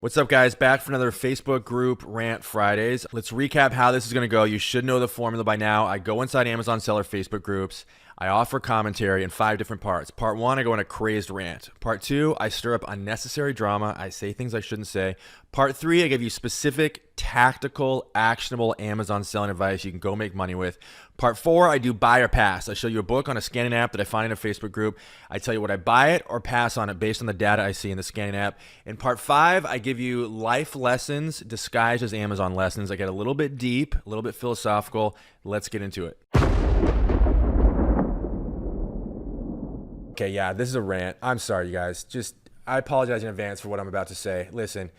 What's up, guys? Back for another Facebook group Rant Fridays. Let's recap how this is going to go. You should know the formula by now. I go inside Amazon seller Facebook groups. I offer commentary in 5 different parts. Part 1, I go on a crazed rant. Part 2, I stir up unnecessary drama. I say things I shouldn't say. Part 3, I give you specific, tactical, actionable Amazon selling advice you can go make money with. Part 4, I do buy or pass. I show you a book on a scanning app that I find in a Facebook group. I tell you what I buy it or pass on it based on the data I see in the scanning app. In part 5, I give you life lessons disguised as Amazon lessons. I get a little bit deep, a little bit philosophical. Let's get into it. Okay, yeah, this is a rant. I'm sorry, you guys. I apologize in advance for what I'm about to say. Listen,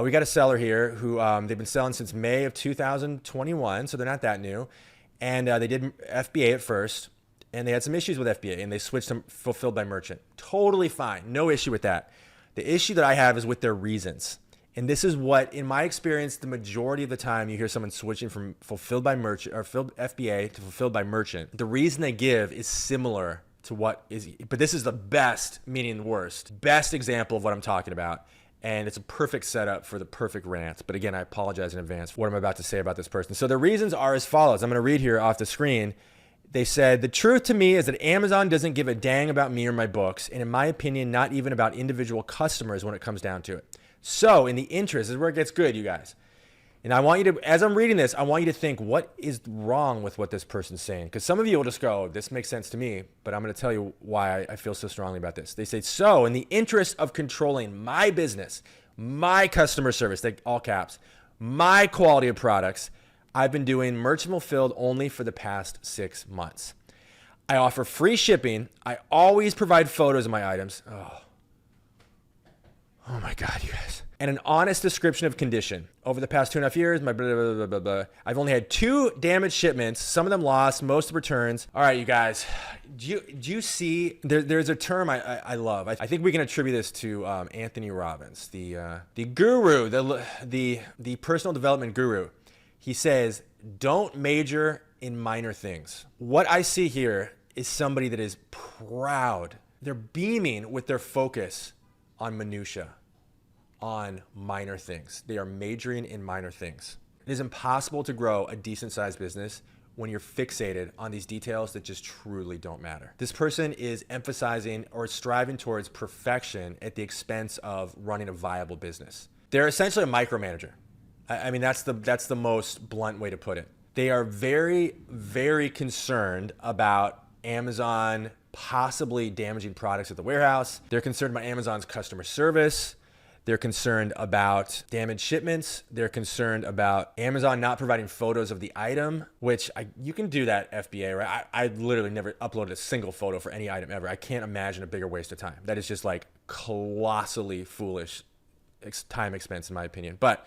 we got a seller here who they've been selling since May of 2021, so they're not that new. And they did FBA at first, and they had some issues with FBA, and they switched to fulfilled by merchant. Totally fine. No issue with that. The issue that I have is with their reasons. And this is what, in my experience, the majority of the time you hear someone switching from fulfilled by merchant or FBA to fulfilled by merchant. The reason they give is similar to what is, but this is the best, meaning the worst, best example of what I'm talking about. And it's a perfect setup for the perfect rant. But again, I apologize in advance for what I'm about to say about this person. So the reasons are as follows. I'm going to read here off the screen. They said, the truth to me is that Amazon doesn't give a dang about me or my books. And in my opinion, not even about individual customers when it comes down to it. So in the interest, this is where it gets good, you guys. And I want you to, as I'm reading this, I want you to think, what is wrong with what this person's saying? Because some of you will just go, this makes sense to me, but I'm going to tell you why I feel so strongly about this. They say, so in the interest of controlling my business, my customer service, like all caps, my quality of products, I've been doing merchant fulfilled only for the past 6 months. I offer free shipping. I always provide photos of my items. Oh my God, you guys. And an honest description of condition. Over the past 2.5 years, my blah, blah, blah, blah, blah. I've only had 2 damaged shipments, some of them lost, most returns. All right, you guys, do you see, there's a term I love. I think we can attribute this to Anthony Robbins, the guru, the personal development guru. He says, don't major in minor things. What I see here is somebody that is proud. They're beaming with their focus on minutia, on minor things. They are majoring in minor things. It is impossible to grow a decent sized business when you're fixated on these details that just truly don't matter. This person is emphasizing or striving towards perfection at the expense of running a viable business. They're essentially a micromanager. I mean, that's the most blunt way to put it. They are very, very concerned about Amazon possibly damaging products at the warehouse. They're concerned about Amazon's customer service. They're concerned about damaged shipments. They're concerned about Amazon not providing photos of the item, which you can do that FBA, right? I literally never uploaded a single photo for any item ever. I can't imagine a bigger waste of time. That is just like colossally foolish time expense in my opinion. But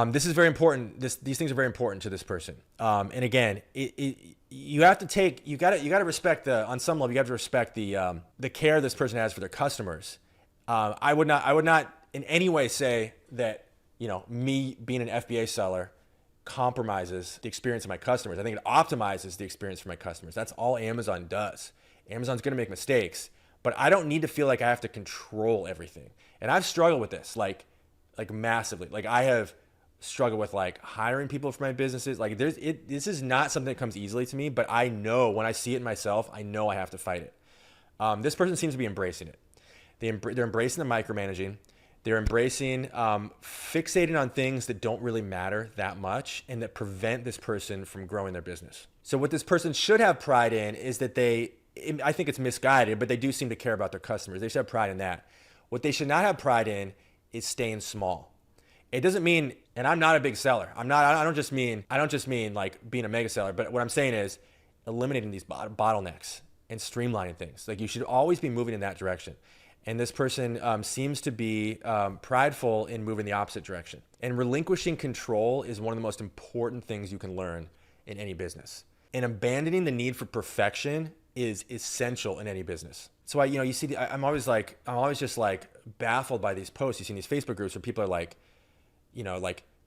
this is very important. These things are very important to this person. And again, you got to respect on some level, you have to respect the care this person has for their customers. I would not in any way say that, me being an FBA seller compromises the experience of my customers. I think it optimizes the experience for my customers. That's all Amazon does. Amazon's going to make mistakes, but I don't need to feel like I have to control everything. And I've struggled with this, like massively. Like I have struggled with like hiring people for my businesses. Like this is not something that comes easily to me, but I know when I see it in myself, I know I have to fight it. This person seems to be embracing it. They're embracing the micromanaging. They're embracing fixating on things that don't really matter that much and that prevent this person from growing their business. So what this person should have pride in is that I think it's misguided, but they do seem to care about their customers. They should have pride in that. What they should not have pride in is staying small. It doesn't mean, and I'm not a big seller. I don't just mean like being a mega seller, but what I'm saying is eliminating these bottlenecks and streamlining things. Like you should always be moving in that direction. And this person seems to be prideful in moving the opposite direction. And relinquishing control is one of the most important things you can learn in any business. And abandoning the need for perfection is essential in any business. So you see, I'm always just like baffled by these posts. You see in these Facebook groups where people are like,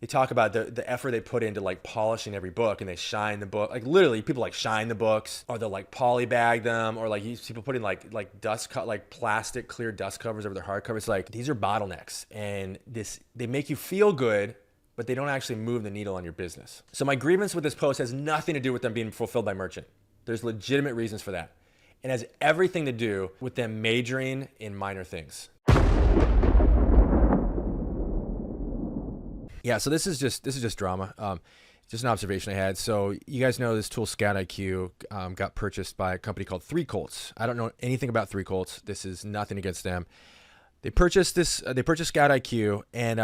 They talk about the effort they put into like polishing every book, and they shine the book. Like literally, people like shine the books, or they'll like polybag them, or like people putting like dust cut like plastic clear dust covers over their hardcovers. Like these are bottlenecks, and they make you feel good, but they don't actually move the needle on your business. So my grievance with this post has nothing to do with them being fulfilled by merchant. There's legitimate reasons for that. It has everything to do with them majoring in minor things. Yeah, so this is just drama. Just an observation I had. So you guys know this tool Scout IQ got purchased by a company called 3 Colts. I don't know anything about 3 Colts. This is nothing against them. They purchased Scout IQ, and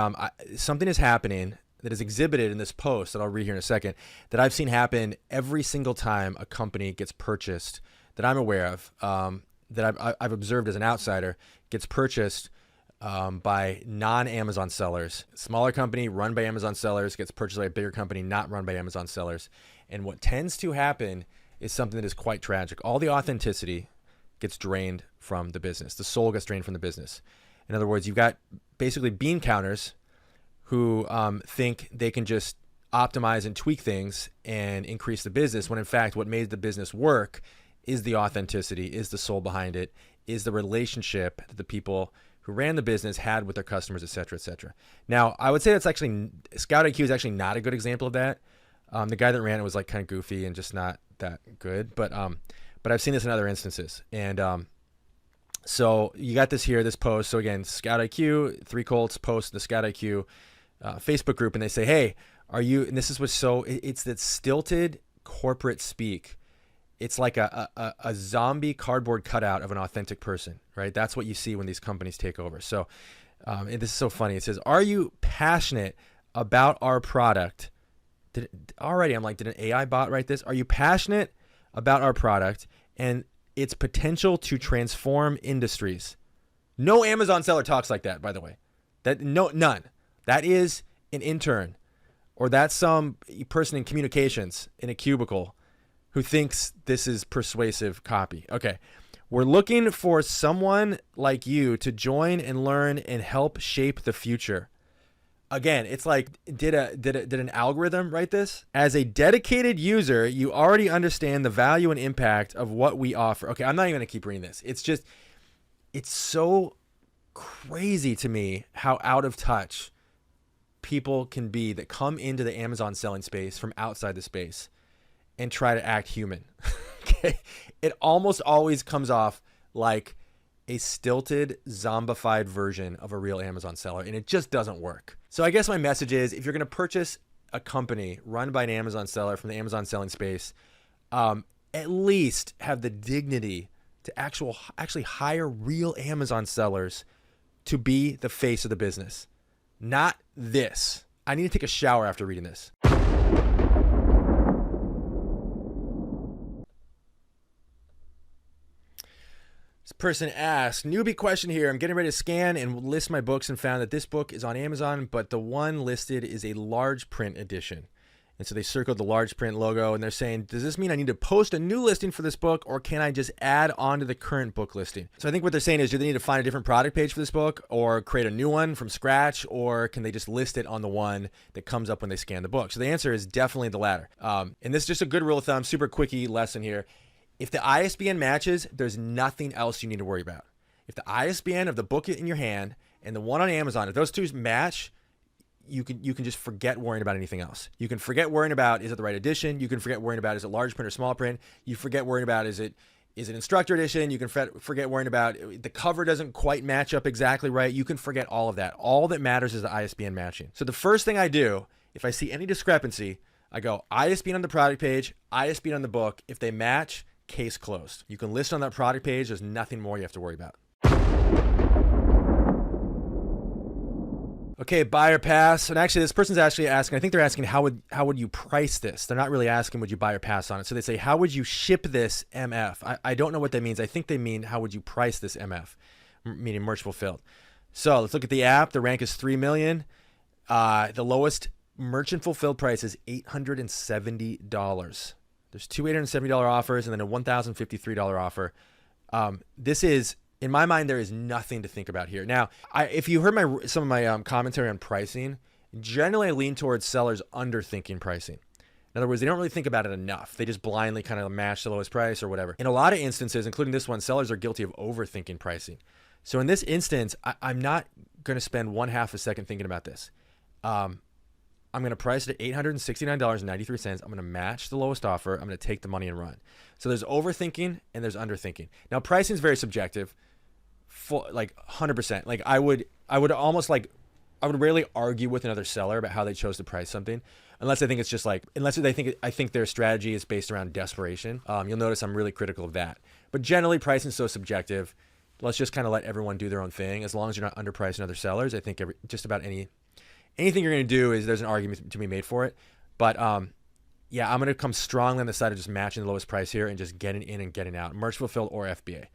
something is happening that is exhibited in this post that I'll read here in a second, that I've seen happen every single time a company gets purchased that I'm aware of, that I've observed as an outsider, gets purchased by non-Amazon sellers. Smaller company run by Amazon sellers gets purchased by a bigger company not run by Amazon sellers. And what tends to happen is something that is quite tragic. All the authenticity gets drained from the business. The soul gets drained from the business. In other words, you've got basically bean counters who think they can just optimize and tweak things and increase the business, when in fact what made the business work is the authenticity, is the soul behind it, is the relationship that the people who ran the business had with their customers, et cetera, et cetera. Now, I would say that's actually, Scout IQ is actually not a good example of that. The guy that ran it was like kind of goofy and just not that good. But I've seen this in other instances. And so you got this here, this post. So again, Scout IQ, 3 Colts post the Scout IQ Facebook group, and they say, hey, are you, and this is what's so, it's that stilted corporate speak. It's like a zombie cardboard cutout of an authentic person, right? That's what you see when these companies take over. So, and this is so funny. It says, are you passionate about our product? Already, I'm like, did an AI bot write this? Are you passionate about our product and its potential to transform industries? No Amazon seller talks like that, by the way. None. That is an intern, or that's some person in communications in a cubicle who thinks this is persuasive copy. Okay, we're looking for someone like you to join and learn and help shape the future. Again, it's like, did an algorithm write this? As a dedicated user, you already understand the value and impact of what we offer. Okay, I'm not even gonna keep reading this. It's so crazy to me how out of touch people can be that come into the Amazon selling space from outside the space and try to act human. Okay, it almost always comes off like a stilted, zombified version of a real Amazon seller, and it just doesn't work. So I guess my message is, if you're going to purchase a company run by an Amazon seller from the Amazon selling space, at least have the dignity to actually hire real Amazon sellers to be the face of the business. Not this. I need to take a shower after reading this. This person asked, newbie question here. I'm getting ready to scan and list my books and found that this book is on Amazon, but the one listed is a large print edition. And so they circled the large print logo, and they're saying, does this mean I need to post a new listing for this book, or can I just add on to the current book listing? So I think what they're saying is, do they need to find a different product page for this book, or create a new one from scratch, or can they just list it on the one that comes up when they scan the book? So the answer is definitely the latter. And this is just a good rule of thumb, super quickie lesson here. If the ISBN matches, there's nothing else you need to worry about. If the ISBN of the book in your hand and the one on Amazon, if those two match, you can just forget worrying about anything else. You can forget worrying about, is it the right edition? You can forget worrying about, is it large print or small print? You forget worrying about, is it instructor edition? You can forget worrying about, the cover doesn't quite match up exactly right. You can forget all of that. All that matters is the ISBN matching. So the first thing I do, if I see any discrepancy, I go ISBN on the product page, ISBN on the book. If they match, case closed. You can list on that product page. There's nothing more you have to worry about. Okay, buy or pass. And actually, this person's actually asking, I think they're asking, how would you price this? They're not really asking, would you buy or pass on it? So they say, how would you ship this MF? I don't know what that means. I think they mean, how would you price this MF? Meaning merch fulfilled. So let's look at the app. The rank is 3 million. The lowest merchant fulfilled price is $870. There's two $870 offers and then a $1,053 offer. This is, in my mind, there is nothing to think about here. Now, if you heard some of my commentary on pricing, Generally, I lean towards sellers underthinking pricing. In other words, they don't really think about it enough. They just blindly kind of match the lowest price or whatever. In a lot of instances, including this one, sellers are guilty of overthinking pricing. So in this instance, I'm not going to spend 1/2 a second thinking about this. I'm going to price it at $869.93. I'm going to match the lowest offer. I'm going to take the money and run. So there's overthinking and there's underthinking. Now, pricing is very subjective, like 100%. Like I would rarely argue with another seller about how they chose to price something, unless I think it's just like, I think their strategy is based around desperation. You'll notice I'm really critical of that. But generally, pricing is so subjective. Let's just kind of let everyone do their own thing. As long as you're not underpricing other sellers, I think just about anything you're going to do is there's an argument to be made for it. But yeah, I'm going to come strongly on the side of just matching the lowest price here and just getting in and getting out, merch fulfilled or FBA.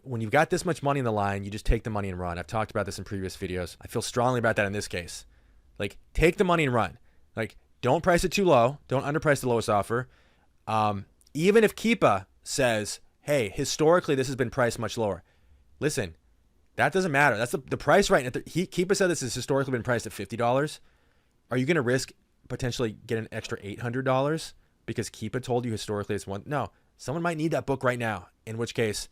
When you've got this much money in the line, you just take the money and run. I've talked about this in previous videos. I feel strongly about that in this case. Like, take the money and run. Like, don't price it too low. Don't underprice the lowest offer. Even if Keepa says, hey, historically, this has been priced much lower. Listen, that doesn't matter. That's the price right now. Keepa said this has historically been priced at $50. Are you going to risk potentially getting an extra $800 because Keepa told you historically it's one? No, someone might need that book right now, in which case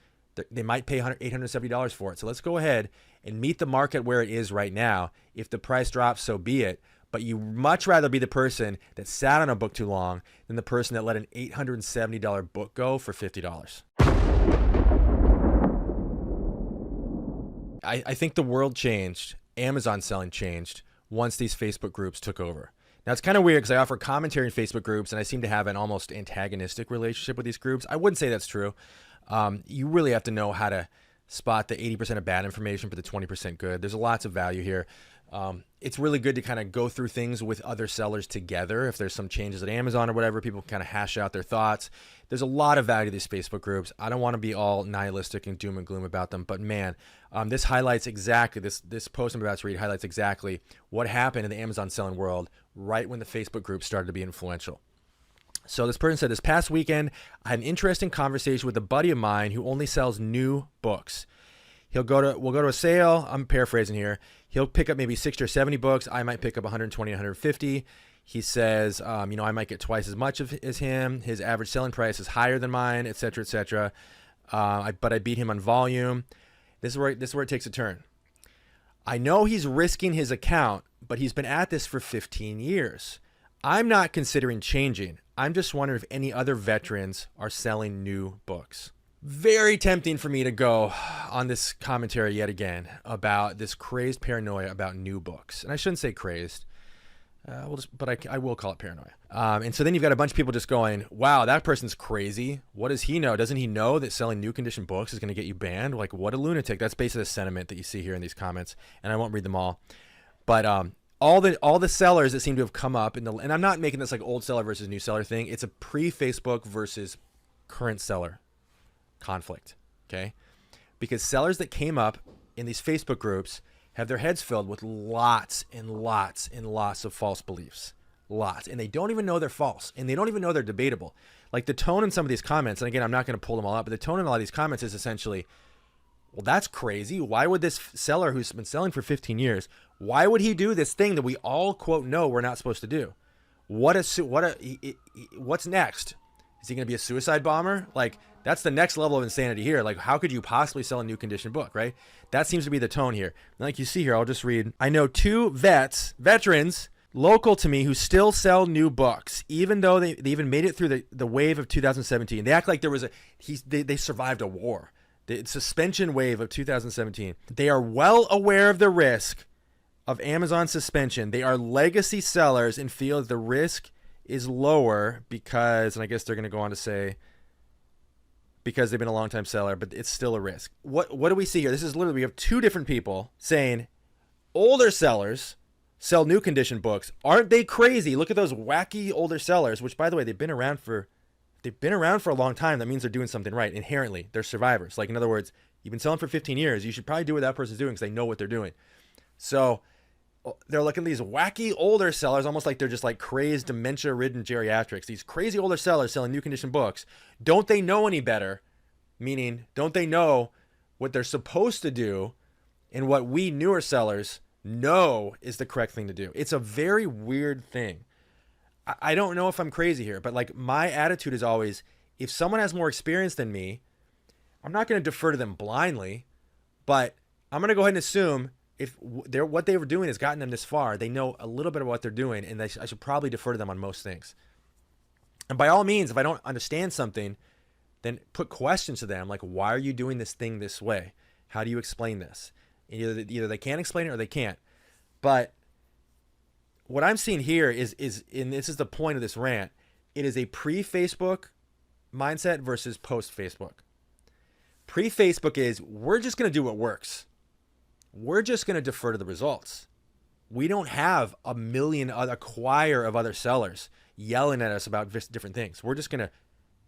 they might pay $870 for it. So let's go ahead and meet the market where it is right now. If the price drops, so be it. But you much rather be the person that sat on a book too long than the person that let an $870 book go for $50. I think the world changed. Amazon selling changed once these Facebook groups took over. Now, it's kind of weird because I offer commentary in Facebook groups and I seem to have an almost antagonistic relationship with these groups. I wouldn't say that's true. You really have to know how to spot the 80% of bad information for the 20% good. There's lots of value here. It's really good to kind of go through things with other sellers together. If there's some changes at Amazon or whatever, people can kind of hash out their thoughts. There's a lot of value to these Facebook groups. I don't want to be all nihilistic and doom and gloom about them, but man, this highlights exactly, this post I'm about to read highlights exactly what happened in the Amazon selling world right when the Facebook group started to be influential. So this person said, this past weekend, I had an interesting conversation with a buddy of mine who only sells new books. We'll go to a sale. I'm paraphrasing here. He'll pick up maybe 60 or 70 books. I might pick up 120, 150. He says, I might get twice as much as him. His average selling price is higher than mine, et cetera, et cetera. But I beat him on volume. This is where it takes a turn. I know he's risking his account, but he's been at this for 15 years. I'm not considering changing. I'm just wondering if any other veterans are selling new books. Very tempting for me to go on this commentary yet again about this crazed paranoia about new books. And I shouldn't say crazed, but I will call it paranoia. And so then you've got a bunch of people just going, wow, that person's crazy. What does he know? Doesn't he know that selling new condition books is going to get you banned? Like, what a lunatic. That's basically the sentiment that you see here in these comments. And I won't read them all. But all the sellers that seem to have come up, and I'm not making this like old seller versus new seller thing. It's a pre-Facebook versus current seller conflict, okay? Because sellers that came up in these Facebook groups have their heads filled with lots and lots and lots of false beliefs. Lots. And they don't even know they're false. And they don't even know they're debatable. Like the tone in some of these comments, and again, I'm not going to pull them all out, but the tone in a lot of these comments is essentially, well, that's crazy. Why would this seller who's been selling for 15 years, why would he do this thing that we all, quote, know we're not supposed to do? What's next? Is he going to be a suicide bomber? Like, that's the next level of insanity here. Like, how could you possibly sell a new condition book, right? That seems to be the tone here. Like you see here, I'll just read. I know two veterans local to me who still sell new books, even though they even made it through the wave of 2017. They act like there was they survived a war. The suspension wave of 2017. They are well aware of the risk of Amazon suspension. They are legacy sellers and feel the risk is lower because, and I guess they're going to go on to say, because they've been a long time seller, but it's still a risk. What do we see here? This is literally, we have two different people saying older sellers sell new condition books. Aren't they crazy? Look at those wacky older sellers, which by the way, they've been around for a long time. That means they're doing something right. Inherently, they're survivors. Like, in other words, you've been selling for 15 years. You should probably do what that person's doing because they know what they're doing. So they're looking at these wacky older sellers, almost like they're just like crazed, dementia-ridden geriatrics. These crazy older sellers selling new condition books. Don't they know any better? Meaning, don't they know what they're supposed to do and what we newer sellers No is the correct thing to do. It's a very weird thing. I don't know if I'm crazy here, but like my attitude is always, if someone has more experience than me, I'm not going to defer to them blindly, but I'm going to go ahead and assume if what they were doing has gotten them this far, they know a little bit of what they're doing, and I should probably defer to them on most things. And by all means, if I don't understand something, then put questions to them like, why are you doing this thing this way? How do you explain this? Either they can't explain it or they can't. But what I'm seeing here is, and this is the point of this rant, it is a pre-Facebook mindset versus post-Facebook. Pre-Facebook is, we're just going to do what works. We're just going to defer to the results. We don't have a choir of other sellers yelling at us about different things. We're just going to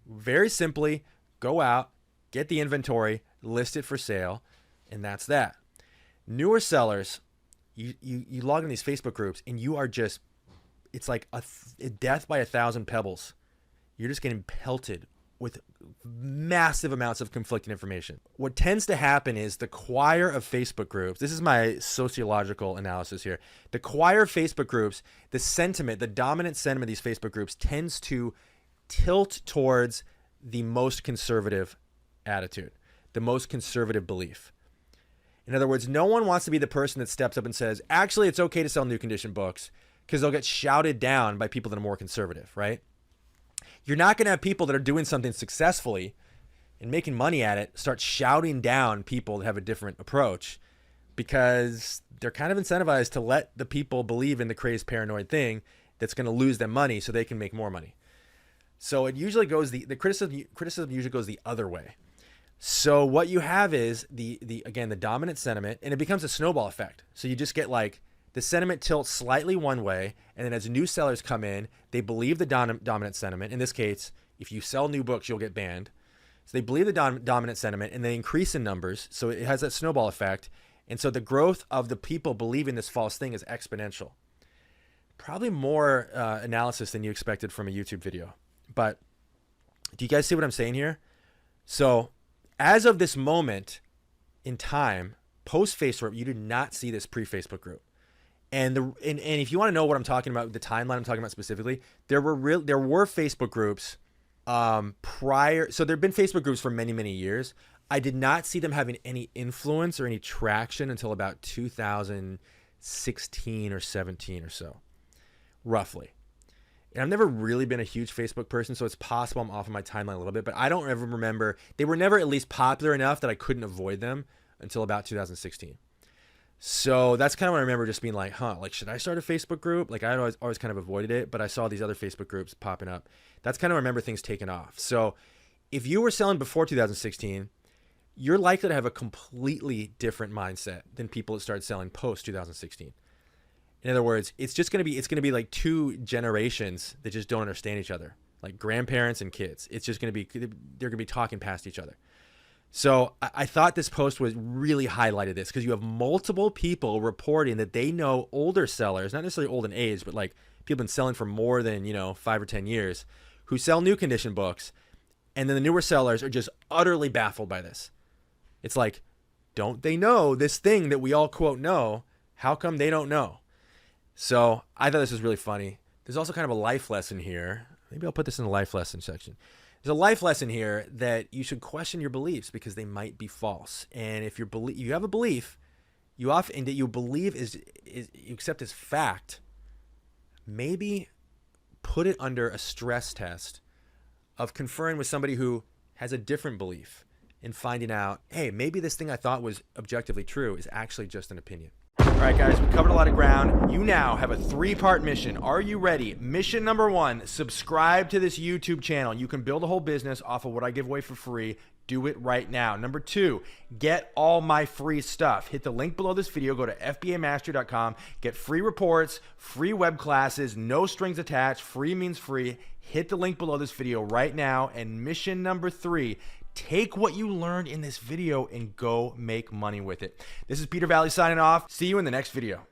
very simply go out, get the inventory, list it for sale, and that's that. Newer sellers, you log in these Facebook groups and you are just, it's like a death by 1,000 pebbles. You're just getting pelted with massive amounts of conflicting information. What tends to happen is the choir of Facebook groups, this is my sociological analysis here, the choir of Facebook groups, the dominant sentiment of these Facebook groups tends to tilt towards the most conservative attitude, the most conservative belief. In other words, no one wants to be the person that steps up and says, actually, it's okay to sell new condition books, because they'll get shouted down by people that are more conservative, right? You're not going to have people that are doing something successfully and making money at it start shouting down people that have a different approach, because they're kind of incentivized to let the people believe in the crazed paranoid thing that's going to lose them money so they can make more money. So it usually goes, the criticism usually goes the other way. So what you have is the dominant sentiment, and it becomes a snowball effect. So you just get like the sentiment tilts slightly one way, and then as new sellers come in, they believe the dominant sentiment. In this case, if you sell new books, you'll get banned. So they believe the dominant sentiment, and they increase in numbers. So it has that snowball effect. And so the growth of the people believing this false thing is exponential. Probably more analysis than you expected from a YouTube video. But do you guys see what I'm saying here? So as of this moment in time, post-Facebook, you do not see this pre-Facebook group. And if you want to know what I'm talking about, the timeline I'm talking about specifically, there were Facebook groups prior. So there have been Facebook groups for many, many years. I did not see them having any influence or any traction until about 2016 or 17 or so, roughly. And I've never really been a huge Facebook person, so it's possible I'm off of my timeline a little bit, but I don't ever remember. They were never at least popular enough that I couldn't avoid them until about 2016. So that's kind of what I remember, just being like, should I start a Facebook group? Like I always kind of avoided it, but I saw these other Facebook groups popping up. That's kind of, I remember things taking off. So if you were selling before 2016, you're likely to have a completely different mindset than people that started selling post 2016. In other words, it's going to be like two generations that just don't understand each other, like grandparents and kids. It's just going to be, they're going to be talking past each other. So I thought this post was really highlighted this, because you have multiple people reporting that they know older sellers, not necessarily old in age, but like people been selling for more than, 5 or 10 years, who sell new condition books. And then the newer sellers are just utterly baffled by this. It's like, don't they know this thing that we all quote know? How come they don't know? So I thought this was really funny. There's also kind of a life lesson here. Maybe I'll put this in the life lesson section. There's a life lesson here that you should question your beliefs, because they might be false. And if you have a belief, that you believe is you accept as fact, maybe put it under a stress test of conferring with somebody who has a different belief and finding out, hey, maybe this thing I thought was objectively true is actually just an opinion. All right, guys, we covered a lot of ground. You now have a 3-part mission. Are you ready? Mission number 1, subscribe to this YouTube channel. You can build a whole business off of what I give away for free. Do it right now. Number 2, get all my free stuff. Hit the link below this video. Go to fbamastery.com. Get free reports, free web classes, no strings attached. Free means free. Hit the link below this video right now. And mission number 3, take what you learned in this video and go make money with it. This is Peter Valley signing off. See you in the next video.